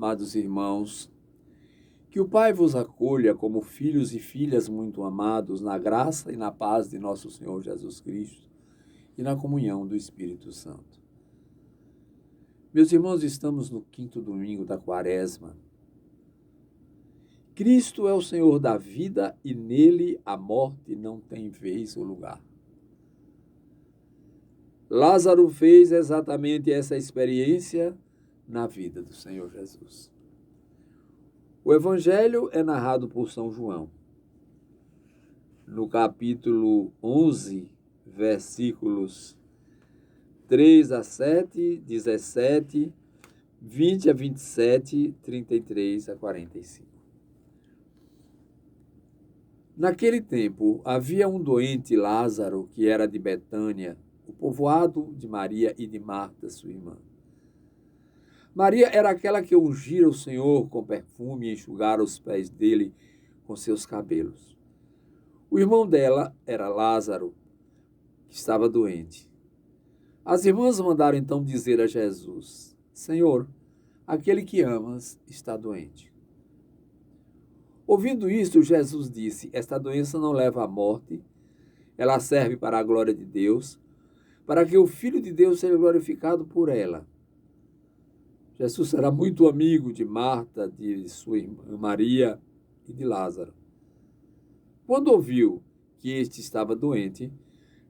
Amados irmãos, que o Pai vos acolha como filhos e filhas muito amados na graça e na paz de nosso Senhor Jesus Cristo e na comunhão do Espírito Santo. Meus irmãos, estamos no 5º domingo da Quaresma. Cristo é o Senhor da vida e nele a morte não tem vez ou lugar. Lázaro fez exatamente essa experiência na vida do Senhor Jesus. O Evangelho é narrado por São João. No capítulo 11, versículos 3 a 7, 17, 20 a 27, 33 a 45. Naquele tempo, havia um doente, Lázaro, que era de Betânia, o povoado de Maria e de Marta, sua irmã. Maria era aquela que ungira o Senhor com perfume e enxugara os pés dele com seus cabelos. O irmão dela era Lázaro, que estava doente. As irmãs mandaram então dizer a Jesus: Senhor, aquele que amas está doente. Ouvindo isto, Jesus disse: Esta doença não leva à morte, ela serve para a glória de Deus, para que o Filho de Deus seja glorificado por ela. Jesus era muito amigo de Marta, de sua irmã Maria e de Lázaro. Quando ouviu que este estava doente,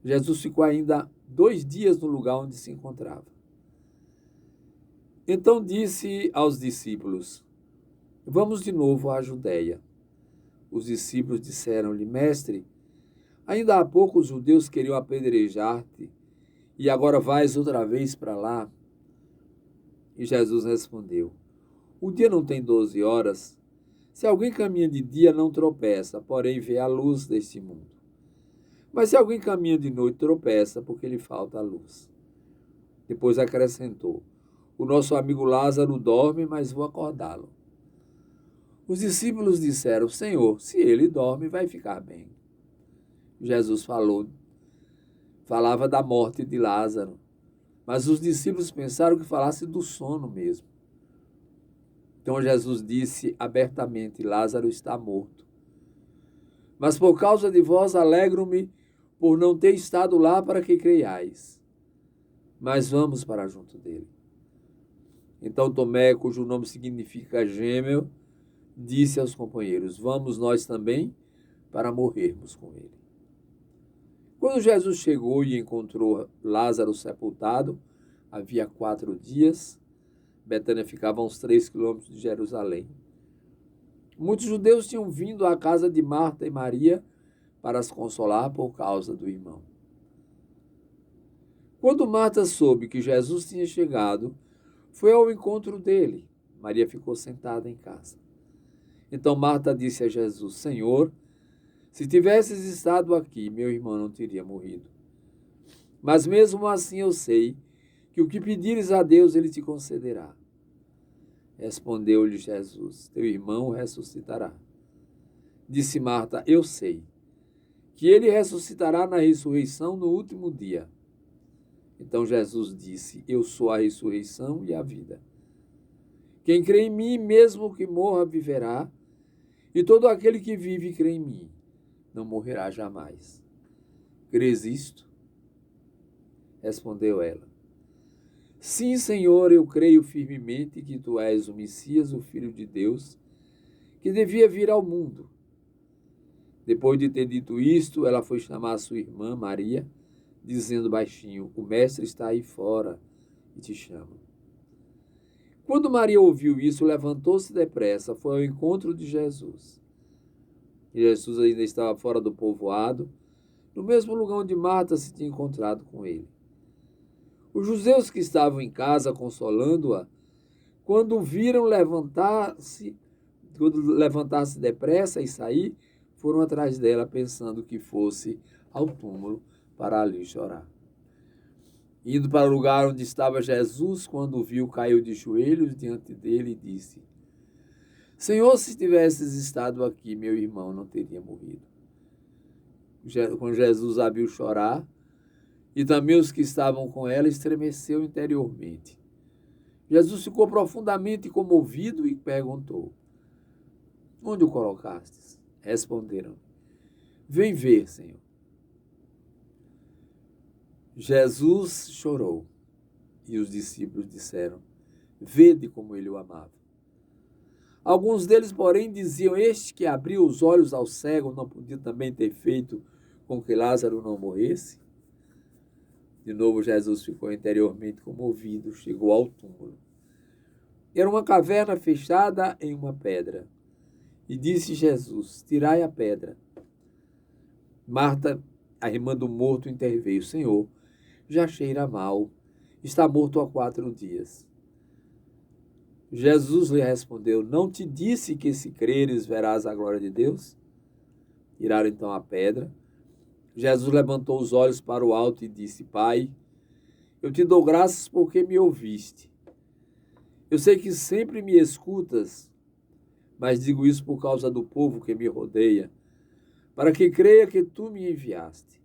Jesus ficou ainda 2 dias no lugar onde se encontrava. Então disse aos discípulos: Vamos de novo à Judeia. Os discípulos disseram-lhe: Mestre, ainda há pouco os judeus queriam apedrejar-te, e agora vais outra vez para lá? E Jesus respondeu: O dia não tem 12 horas? Se alguém caminha de dia, não tropeça, porém vê a luz deste mundo. Mas se alguém caminha de noite, tropeça, porque lhe falta a luz. Depois acrescentou: O nosso amigo Lázaro dorme, mas vou acordá-lo. Os discípulos disseram: Senhor, se ele dorme, vai ficar bem. Jesus falava da morte de Lázaro, mas os discípulos pensaram que falasse do sono mesmo. Então Jesus disse abertamente: Lázaro está morto. Mas por causa de vós alegro-me por não ter estado lá para que creiais. Mas vamos para junto dele. Então Tomé, cujo nome significa gêmeo, disse aos companheiros: Vamos nós também para morrermos com ele. Quando Jesus chegou e encontrou Lázaro sepultado, havia 4 dias, Betânia ficava a uns 3 quilômetros de Jerusalém. Muitos judeus tinham vindo à casa de Marta e Maria para as consolar por causa do irmão. Quando Marta soube que Jesus tinha chegado, foi ao encontro dele. Maria ficou sentada em casa. Então Marta disse a Jesus: Senhor, se tivesses estado aqui, meu irmão não teria morrido. Mas mesmo assim eu sei que o que pedires a Deus, ele te concederá. Respondeu-lhe Jesus: Teu irmão ressuscitará. Disse Marta: Eu sei que ele ressuscitará na ressurreição no último dia. Então Jesus disse: Eu sou a ressurreição e a vida. Quem crê em mim, mesmo que morra, viverá, e todo aquele que vive e crê em mim não morrerá jamais. Crês isto? Respondeu ela: Sim, Senhor, eu creio firmemente que tu és o Messias, o Filho de Deus, que devia vir ao mundo. Depois de ter dito isto, ela foi chamar a sua irmã Maria, dizendo baixinho: O mestre está aí fora e te chama. Quando Maria ouviu isso, levantou-se depressa, foi ao encontro de Jesus. E Jesus ainda estava fora do povoado, no mesmo lugar onde Marta se tinha encontrado com ele. Os judeus que estavam em casa consolando-a, quando viram levantar-se depressa e sair, foram atrás dela, pensando que fosse ao túmulo para ali chorar. Indo para o lugar onde estava Jesus, quando o viu, caiu de joelhos diante dele e disse: Senhor, se tivesses estado aqui, meu irmão não teria morrido. Quando Jesus a viu chorar, e também os que estavam com ela, estremeceu interiormente. Jesus ficou profundamente comovido e perguntou: onde o colocastes? Responderam: vem ver, Senhor. Jesus chorou e os discípulos disseram: vede como ele o amava. Alguns deles, porém, diziam: este que abriu os olhos ao cego não podia também ter feito com que Lázaro não morresse? De novo, Jesus ficou interiormente comovido, chegou ao túmulo. Era uma caverna fechada em uma pedra. E disse Jesus: tirai a pedra. Marta, arrimando o morto, interveio: Senhor, já cheira mal, está morto há 4 dias. Jesus lhe respondeu: não te disse que se creres verás a glória de Deus? Tiraram então a pedra. Jesus levantou os olhos para o alto e disse: Pai, eu te dou graças porque me ouviste. Eu sei que sempre me escutas, mas digo isso por causa do povo que me rodeia, para que creia que tu me enviaste.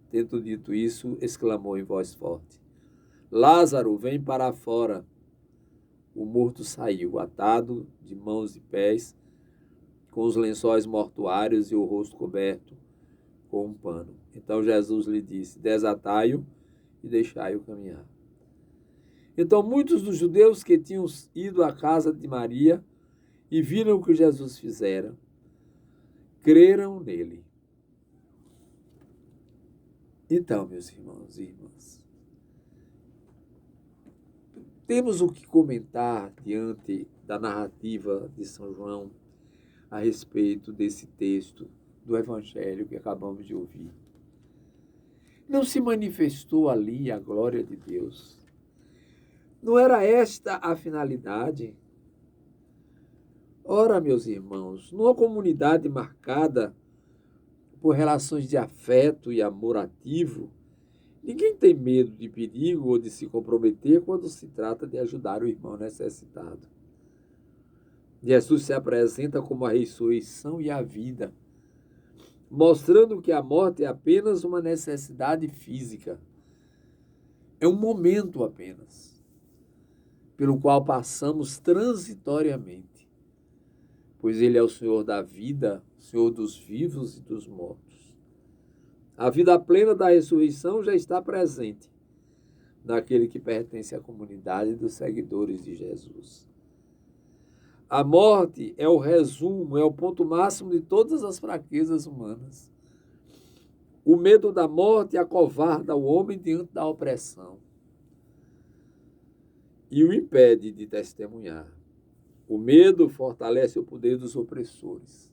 Tendo dito isso, exclamou em voz forte: Lázaro, vem para fora. O morto saiu, atado de mãos e pés, com os lençóis mortuários e o rosto coberto com um pano. Então Jesus lhe disse: desatai-o e deixai-o caminhar. Então muitos dos judeus que tinham ido à casa de Maria e viram o que Jesus fizera, creram nele. Então, meus irmãos e irmãs, temos o que comentar diante da narrativa de São João a respeito desse texto do Evangelho que acabamos de ouvir. Não se manifestou ali a glória de Deus? Não era esta a finalidade? Ora, meus irmãos, numa comunidade marcada por relações de afeto e amor ativo, ninguém tem medo de perigo ou de se comprometer quando se trata de ajudar o irmão necessitado. Jesus se apresenta como a ressurreição e a vida, mostrando que a morte é apenas uma necessidade física. É um momento apenas, pelo qual passamos transitoriamente, pois Ele é o Senhor da vida, Senhor dos vivos e dos mortos. A vida plena da ressurreição já está presente naquele que pertence à comunidade dos seguidores de Jesus. A morte é o resumo, é o ponto máximo de todas as fraquezas humanas. O medo da morte acovarda o homem diante da opressão e o impede de testemunhar. O medo fortalece o poder dos opressores.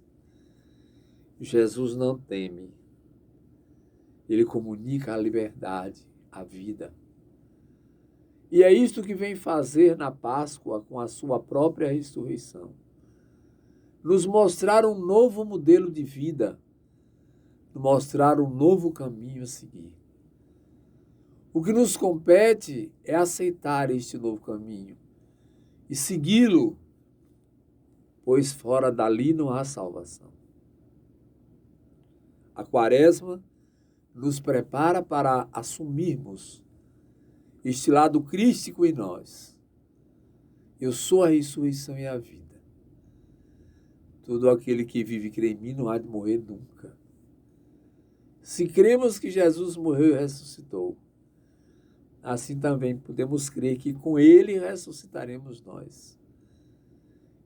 Jesus não teme. Ele comunica a liberdade, a vida. E é isto que vem fazer na Páscoa com a sua própria ressurreição. Nos mostrar um novo modelo de vida, mostrar um novo caminho a seguir. O que nos compete é aceitar este novo caminho e segui-lo, pois fora dali não há salvação. A Quaresma nos prepara para assumirmos este lado crístico em nós. Eu sou a ressurreição e a vida. Todo aquele que vive e crê em mim não há de morrer nunca. Se cremos que Jesus morreu e ressuscitou, assim também podemos crer que com ele ressuscitaremos nós.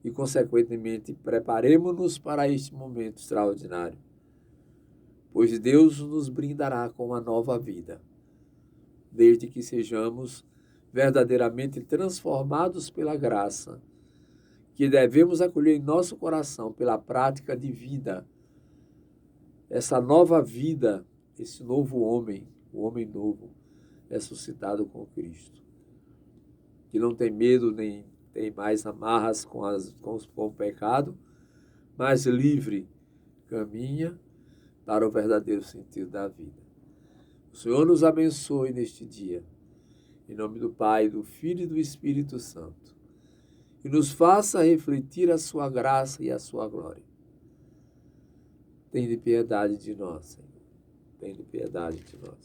E, consequentemente, preparemos-nos para este momento extraordinário, pois Deus nos brindará com uma nova vida, desde que sejamos verdadeiramente transformados pela graça, que devemos acolher em nosso coração pela prática de vida, essa nova vida, esse novo homem, o homem novo, ressuscitado com Cristo, que não tem medo nem tem mais amarras com o pecado, mas livre caminha para o verdadeiro sentido da vida. O Senhor nos abençoe neste dia, em nome do Pai, do Filho e do Espírito Santo, e nos faça refletir a sua graça e a sua glória. Tende piedade de nós, Senhor. Tende piedade de nós.